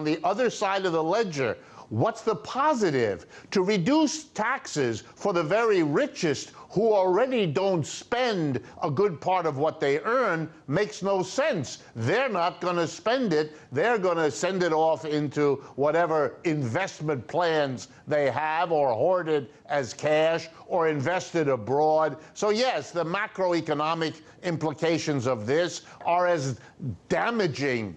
On the other side of the ledger, what's the positive? To reduce taxes for the very richest who already don't spend a good part of what they earn makes no sense. They're not going to spend it. They're going to send it off into whatever investment plans they have, or hoard it as cash, or invest it abroad. So yes, the macroeconomic implications of this are as damaging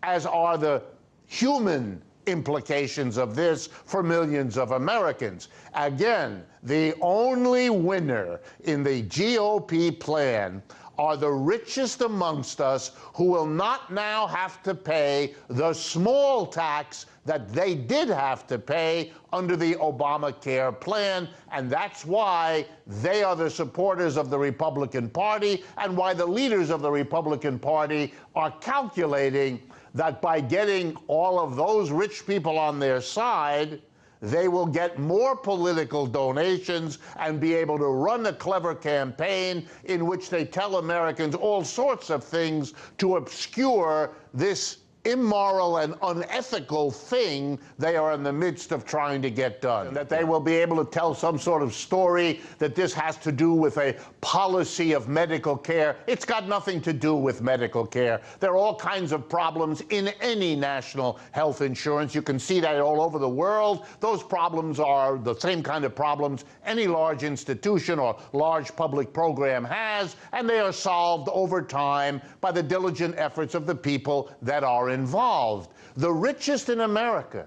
as are the human implications of this for millions of Americans. Again, the only winner in the GOP plan are the richest amongst us, who will not now have to pay the small tax that they did have to pay under the Obamacare plan. And that's why they are the supporters of the Republican Party, and why the leaders of the Republican Party are calculating that by getting all of those rich people on their side, they will get more political donations and be able to run a clever campaign in which they tell Americans all sorts of things to obscure this immoral and unethical thing they are in the midst of trying to get done. That they will be able to tell some sort of story that this has to do with a policy of medical care. It's got nothing to do with medical care. There are all kinds of problems in any national health insurance. You can see that all over the world. Those problems are the same kind of problems any large institution or large public program has, and they are solved over time by the diligent efforts of the people that are involved. The richest in America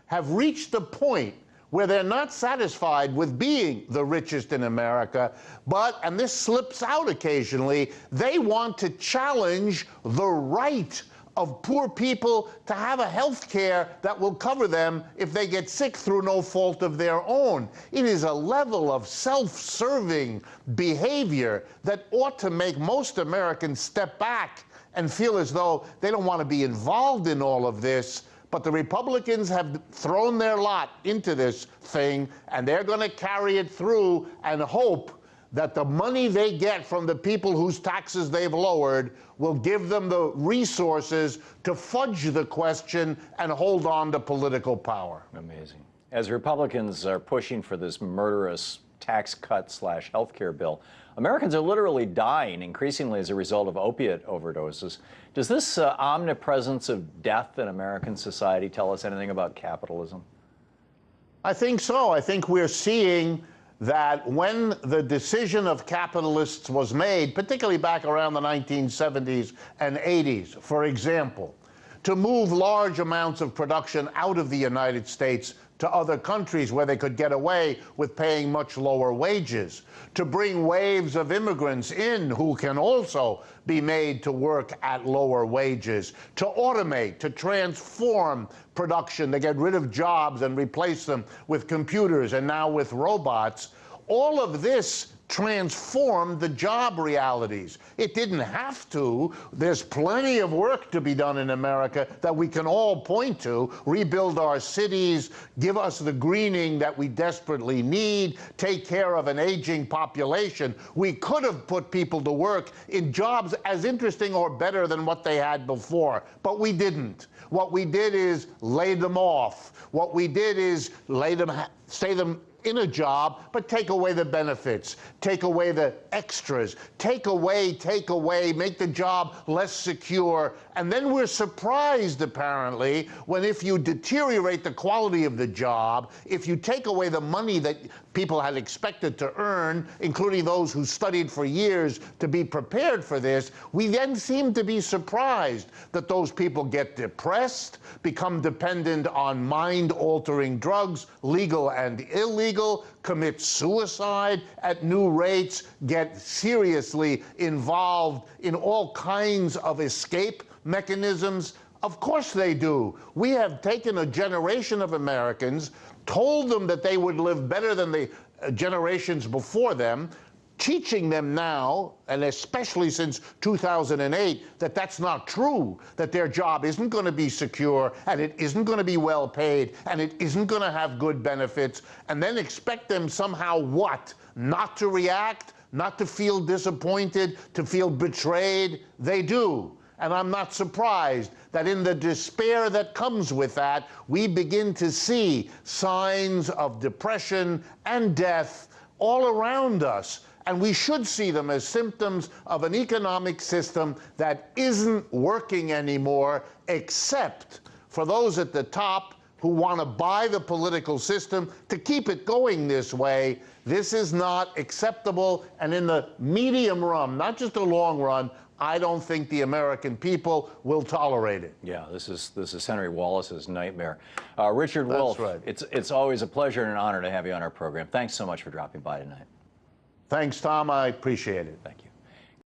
have reached the point where they're not satisfied with being the richest in America, but, and this slips out occasionally, they want to challenge the right of poor people to have a health care that will cover them if they get sick through no fault of their own. It is a level of self-serving behavior that ought to make most Americans step back and feel as though they don't want to be involved in all of this. But the Republicans have thrown their lot into this thing, and they're going to carry it through and hope that the money they get from the people whose taxes they've lowered will give them the resources to fudge the question and hold on to political power. Amazing. As Republicans are pushing for this murderous tax cut / healthcare bill, Americans are literally dying increasingly as a result of opiate overdoses. Does this omnipresence of death in American society tell us anything about capitalism? I think so. I think we're seeing that when the decision of capitalists was made, particularly back around the 1970s and 80s, for example, to move large amounts of production out of the United States to other countries where they could get away with paying much lower wages, to bring waves of immigrants in who can also be made to work at lower wages, to automate, to transform production, to get rid of jobs and replace them with computers and now with robots. All of this transformed the job realities. It didn't have to. There's plenty of work to be done in America that we can all point to. Rebuild our cities, give us the greening that we desperately need, take care of an aging population. We could have put people to work in jobs as interesting or better than what they had before, but we didn't. What we did is lay them off. What we did is stay them in a job, but take away the benefits, take away the extras, take away, make the job less secure. And then we're surprised, apparently, when if you deteriorate the quality of the job, if you take away the money that people had expected to earn, including those who studied for years to be prepared for this, we then seem to be surprised that those people get depressed, become dependent on mind-altering drugs, legal and illegal, commit suicide at new rates, get seriously involved in all kinds of escape mechanisms. Of course they do. We have taken a generation of Americans, told them that they would live better than the generations before them, teaching them now, and especially since 2008, that that's not true, that their job isn't going to be secure, and it isn't going to be well paid, and it isn't going to have good benefits, and then expect them somehow what? Not to react, not to feel disappointed, to feel betrayed? They do. And I'm not surprised that in the despair that comes with that, we begin to see signs of depression and death all around us. And we should see them as symptoms of an economic system that isn't working anymore, except for those at the top who want to buy the political system to keep it going this way. This is not acceptable. And in the medium run, not just the long run, I don't think the American people will tolerate it. Yeah, this is Henry Wallace's nightmare. Richard Wolff, right. it's always a pleasure and an honor to have you on our program. Thanks so much for dropping by tonight. Thanks, Tom. I appreciate it. Thank you.